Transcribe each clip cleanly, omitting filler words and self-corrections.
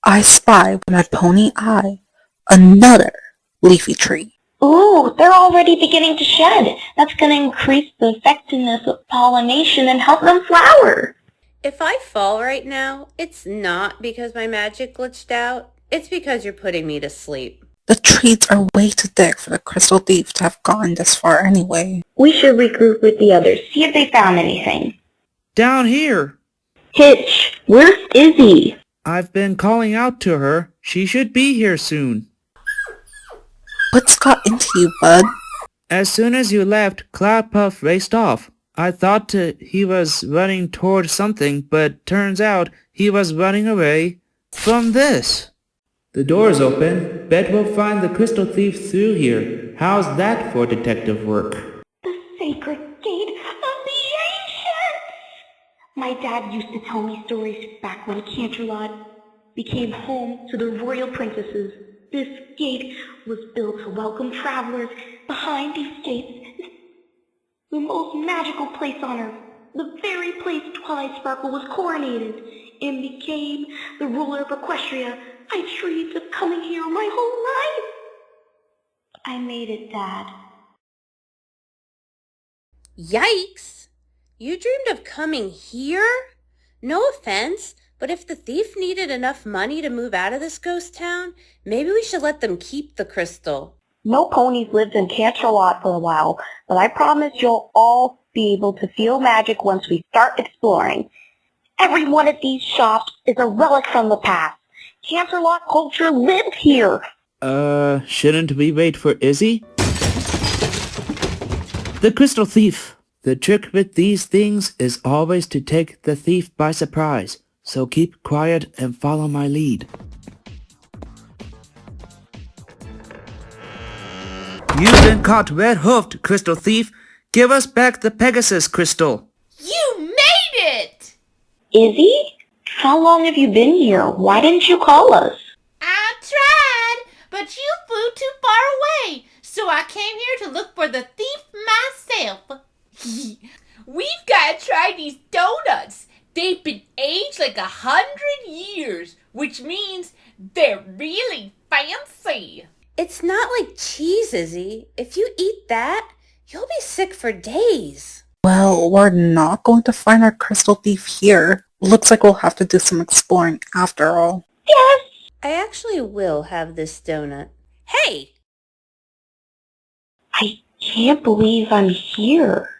I spy with my pony eye another leafy tree. Ooh, they're already beginning to shed. That's going to increase the effectiveness of pollination and help them flower. If I fall right now, it's not because my magic glitched out. It's because you're putting me to sleep. The trees are way too thick for the crystal thief to have gone this far anyway. We should regroup with the others, see if they found anything. Down here. Hitch, where's Izzy? I've been calling out to her. She should be here soon. What's got into you, bud? As soon as you left, Cloudpuff raced off. I thought he was running toward something, but turns out he was running away from this. The door's open. Bet we'll find the crystal thief through here. How's that for detective work? The sacred gate of the ancients! My dad used to tell me stories back when Canterlot became home to the royal princesses. This gate was built to welcome travelers. Behind these gates, the most magical place on earth, the very place Twilight Sparkle was coronated and became the ruler of Equestria. I dreamed of coming here my whole life. I made it, Dad. Yikes! You dreamed of coming here? No offense, but if the thief needed enough money to move out of this ghost town, maybe we should let them keep the crystal. No ponies lived in Canterlot for a while, but I promise you'll all be able to feel magic once we start exploring. Every one of these shops is a relic from the past. Canterlot culture lived here. Shouldn't we wait for Izzy? The crystal thief. The trick with these things is always to take the thief by surprise, so keep quiet and follow my lead. You've been caught red-hoofed, crystal thief. Give us back the Pegasus crystal. You made it! Izzy? How long have you been here? Why didn't you call us? I tried, but you flew too far away, so I came here to look for the thief myself. We've got to try these donuts. They've been aged like 100 years, which means they're really fancy. It's not like cheese, Izzy. If you eat that, you'll be sick for days. Well, we're not going to find our crystal thief here. Looks like we'll have to do some exploring after all. Yes! I actually will have this donut. Hey! I can't believe I'm here.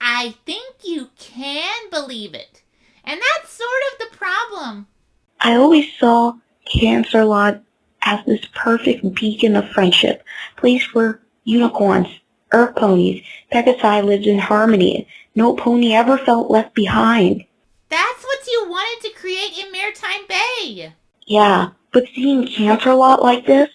I think you can believe it. And that's sort of the problem. I always saw Canterlot as this perfect beacon of friendship, place where unicorns, earth ponies, Pegasi lived in harmony. No pony ever felt left behind. That's what you wanted to create in Maritime Bay. Yeah, but seeing Canterlot like this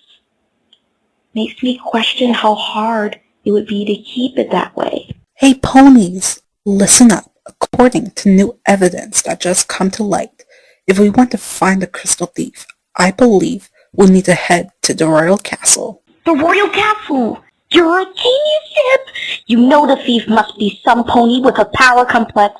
makes me question how hard it would be to keep it that way. Hey ponies, listen up. According to new evidence that just come to light, if we want to find the crystal thief, I believe we need to head to the royal castle. The royal castle! You're a genius, Zip! You know the thief must be some pony with a power complex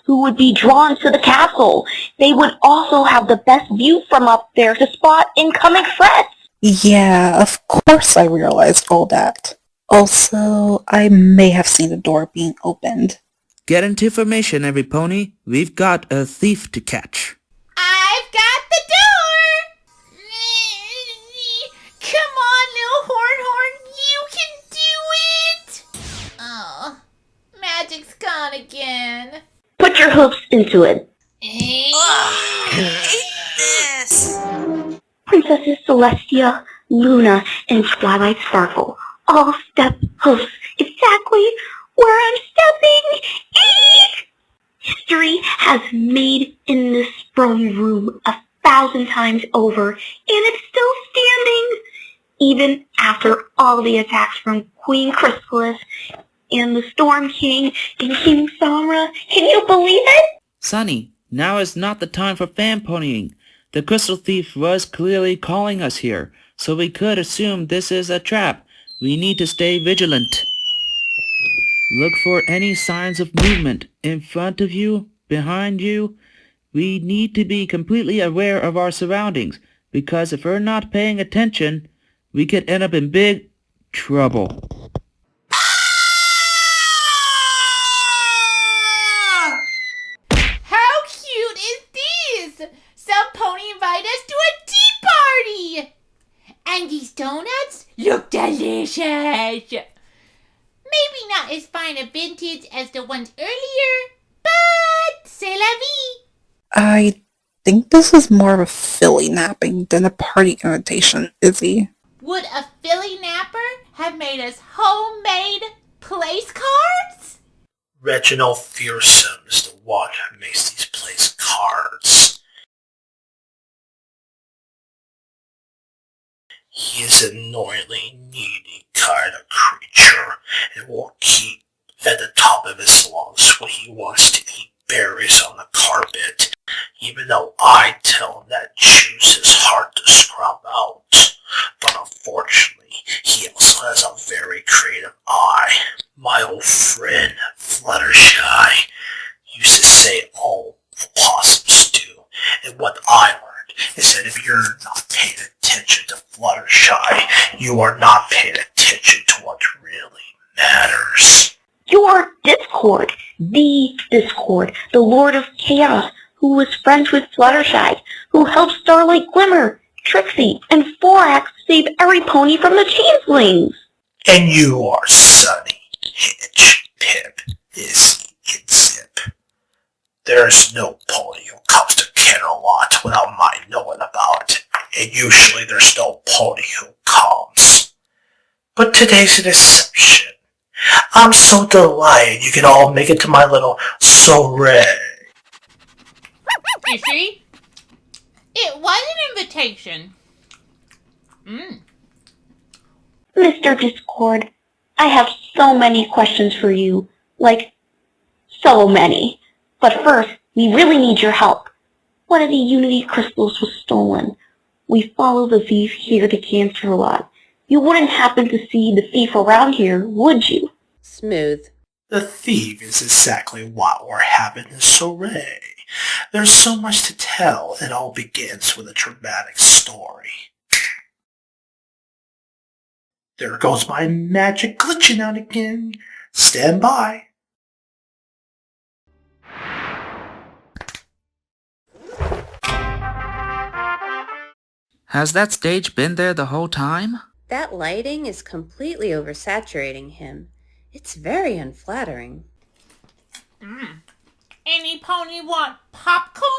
who would be drawn to the castle. They would also have the best view from up there to spot incoming threats. Yeah, of course I realized all that. Also, I may have seen the door being opened. Get into formation, every pony. We've got a thief to catch. I've got the door! Come on, little Horn, you can do it! Oh, magic's gone again. Put your hooves into it. Hate this! Princesses Celestia, Luna, and Twilight Sparkle all step hoofs exactly where I'm stepping. History has made in this throne room 1,000 times over, and it's still standing, even after all the attacks from Queen Chrysalis and the Storm King and King Samra. Can you believe it? Sunny, now is not the time for fan ponying. The crystal thief was clearly calling us here, so we could assume this is a trap. We need to stay vigilant. Look for any signs of movement in front of you, behind you. We need to be completely aware of our surroundings. because if we're not paying attention, we could end up in big trouble. How cute is this? Some pony invited us to a tea party. And these donuts look delicious. Maybe not as fine a vintage as the ones earlier, but c'est la vie. I think this is more of a filly napping than a party invitation, Izzy. Would a Philly napper have made us homemade place cards? Reginald Fearsome is the one who makes these place cards. He is an annoyingly needy kind of creature and will keep at the top of his lungs when he wants to eat berries on the carpet, even though I tell him that juice is hard to scrub out. But unfortunately, he also has a very creative eye. My old friend, Fluttershy, used to say all possums do, and what I learned is that if you're not paying attention to Fluttershy, you are not paying attention to what really matters. You're Discord, the Discord, the Lord of Chaos, who was friends with Fluttershy, who helped Starlight Glimmer, Trixie, and Forax save every pony from the changelings. And you are Sunny, Hitch, Pipp, Izzy, and Zipp. There's no pony who comes to Canterlot without my knowing about it, and usually there's no pony who comes. But today's an exception. I'm so delighted you can all make it to my little soiree. You see? It was an invitation. Mr. Discord, I have so many questions for you. Like, so many. But first, we really need your help. One of the Unity crystals was stolen. We follow the thief here to Canterlot. You wouldn't happen to see the thief around here, would you? Smooth. The thief is exactly why we're having a soiree. There's so much to tell, it all begins with a dramatic story. There goes my magic glitching out again. Stand by. Has that stage been there the whole time? That lighting is completely oversaturating him. It's very unflattering. Any pony want popcorn?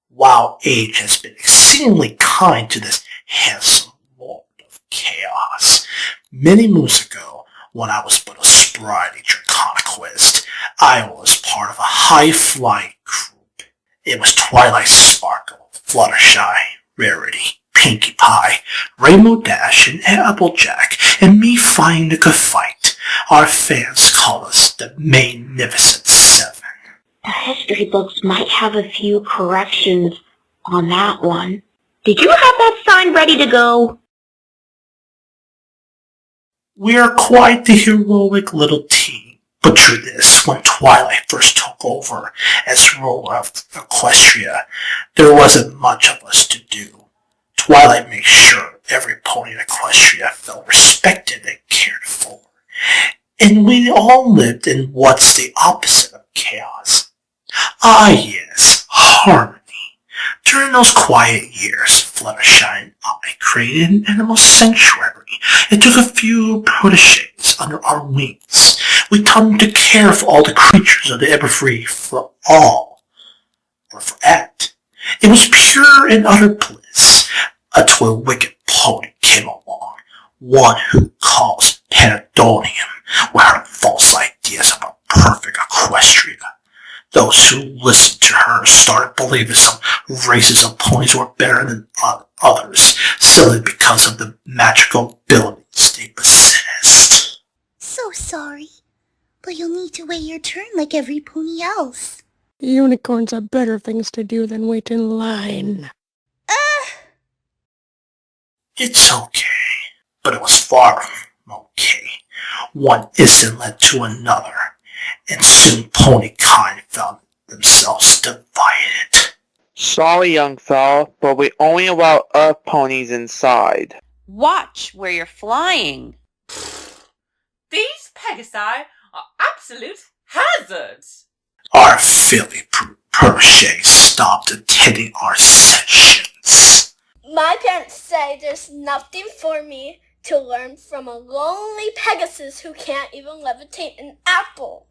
While age has been exceedingly kind to this handsome lord of chaos, many moons ago, when I was but a spry Draconequist, I was part of a high-flying group. It was Twilight Sparkle, Fluttershy, Rarity, Pinkie Pie, Rainbow Dash, and Applejack, and me finding the good fight. Our fans call us the Magnificent Seven. The history books might have a few corrections on that one. Did you have that sign ready to go? We are quite the heroic little team. Picture this, when Twilight first took over as ruler of Equestria, there wasn't much of us to do. Twilight made sure every pony in Equestria felt respected and cared for. And we all lived in what's the opposite of chaos. Ah yes, harmony. During those quiet years, Fluttershy and I created an animal sanctuary and took a few protégés under our wings. We taught them to care for all the creatures of the Everfree for all, or for at. It was pure and utter bliss until a wicked pony came along, one who caused pandemonium with her false ideas of a perfect Equestria. Those who listened to her started believing some races of ponies were better than others, simply because of the magical abilities they possessed. So sorry, but you'll need to wait your turn like every pony else. Unicorns have better things to do than wait in line. It's okay, but it was far from okay. One incident led to another, and soon ponykind found themselves divided. Sorry, young fella, but we only allow Earth ponies inside. Watch where you're flying. These pegasi are absolute hazards. Our filly protege stopped attending our sessions. My parents say there's nothing for me to learn from a lonely Pegasus who can't even levitate an apple.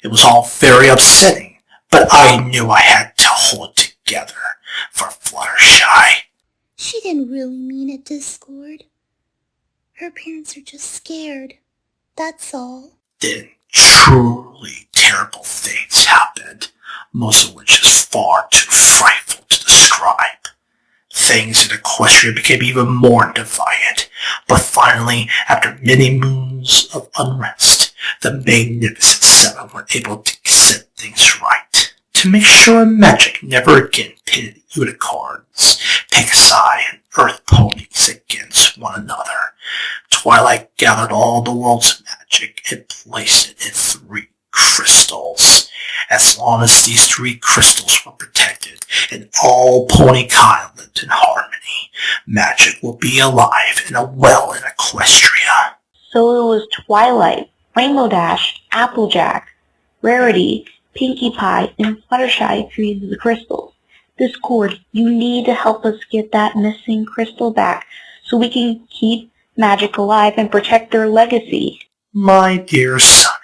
It was all very upsetting, but I knew I had to hold it together for Fluttershy. She didn't really mean it, Discord. Her parents are just scared. That's all. Then truly terrible things happened, most of which is far too frightful to describe. Things in Equestria became even more defiant, but finally, after many moons of unrest, the Magnificent Seven were able to set things right. To make sure magic never again pitted unicorns, pegasi, and earth ponies against one another, Twilight gathered all the world's magic and placed it in 3 crystals. As long as these 3 crystals were protected and all Pony Kind lived in harmony, magic will be alive and well in Equestria. So it was Twilight, Rainbow Dash, Applejack, Rarity, Pinkie Pie, and Fluttershy who created the crystals. Discord, you need to help us get that missing crystal back so we can keep magic alive and protect their legacy. My dear Sonny,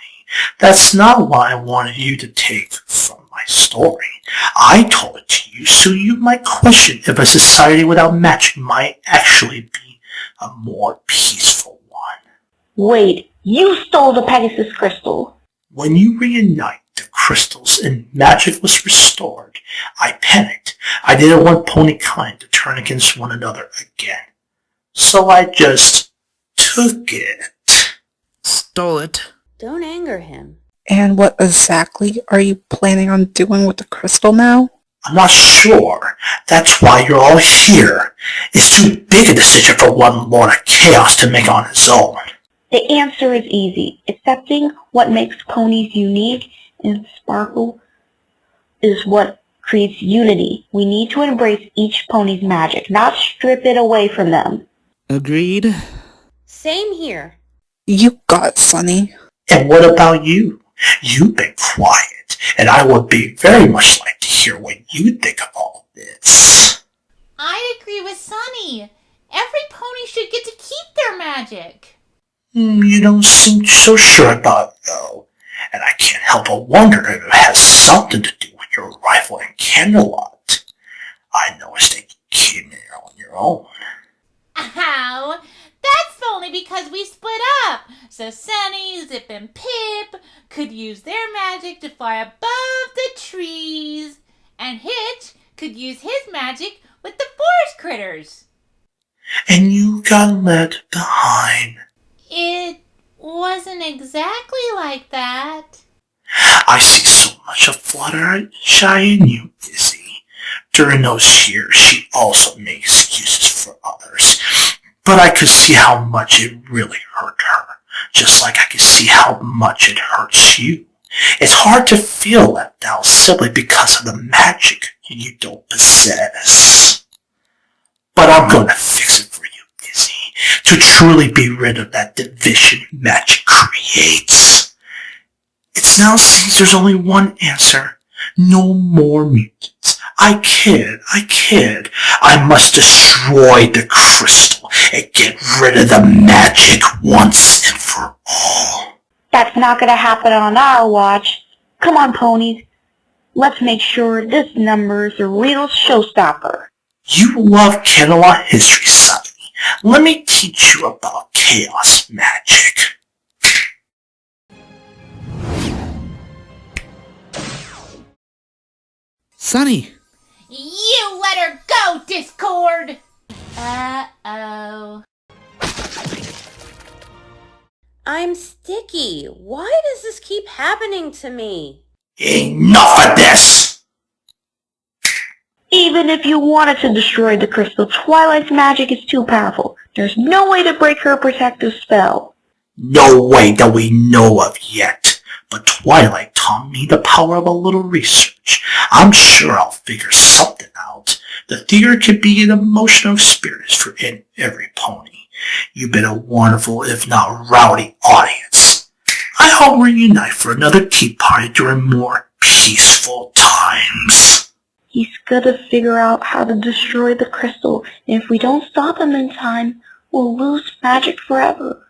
that's not what I wanted you to take from my story. I told it to you so you might question if a society without magic might actually be a more peaceful one. Wait, you stole the Pegasus crystal. When you reunite the crystals and magic was restored, I panicked. I didn't want Pony Kind to turn against one another again. So I just took it. Stole it. Don't anger him. And what exactly are you planning on doing with the crystal now? I'm not sure. That's why you're all here. It's too big a decision for one Lord of Chaos to make on his own. The answer is easy. Accepting what makes ponies unique and sparkle is what creates unity. We need to embrace each pony's magic, not strip it away from them. Agreed. Same here. You got it, Sonny. And what about you? You've been quiet, and I would be very much like to hear what you think of all this. I agree with Sunny. Every pony should get to keep their magic. You don't seem so sure about it, though. And I can't help but wonder if it has something to do with your arrival in Candlelot. I noticed that you came here on your own. Ow! That's only because we split up. So Sunny, Zipp, and Pipp could use their magic to fly above the trees. And Hitch could use his magic with the forest critters. And you got left behind. It wasn't exactly like that. I see so much of Fluttershy in you, Izzy. During those years, she also made excuses for others. But I could see how much it really hurt her, just like I could see how much it hurts you. It's hard to feel left out simply because of the magic you don't possess. But I'm going to fix it for you, Izzy, to truly be rid of that division magic creates. It now seems there's only one answer. No more mutants. I kid. I must destroy the crystal and get rid of the magic once and for all. That's not going to happen on our watch. Come on, ponies. Let's make sure this number's a real showstopper. You love Candlelot history, Sonny. Let me teach you about chaos magic. Sonny! You let her go, Discord! Uh-oh. I'm sticky. Why does this keep happening to me? Enough of this! Even if you wanted to destroy the crystal, Twilight's magic is too powerful. There's no way to break her protective spell. No way that we know of yet. But Twilight taught me the power of a little research. I'm sure I'll figure something The theater can be an emotion of spirits for every pony. You've been a wonderful, if not rowdy, audience. I hope we reunite for another tea party during more peaceful times. He's gotta figure out how to destroy the crystal, and if we don't stop him in time, we'll lose magic forever.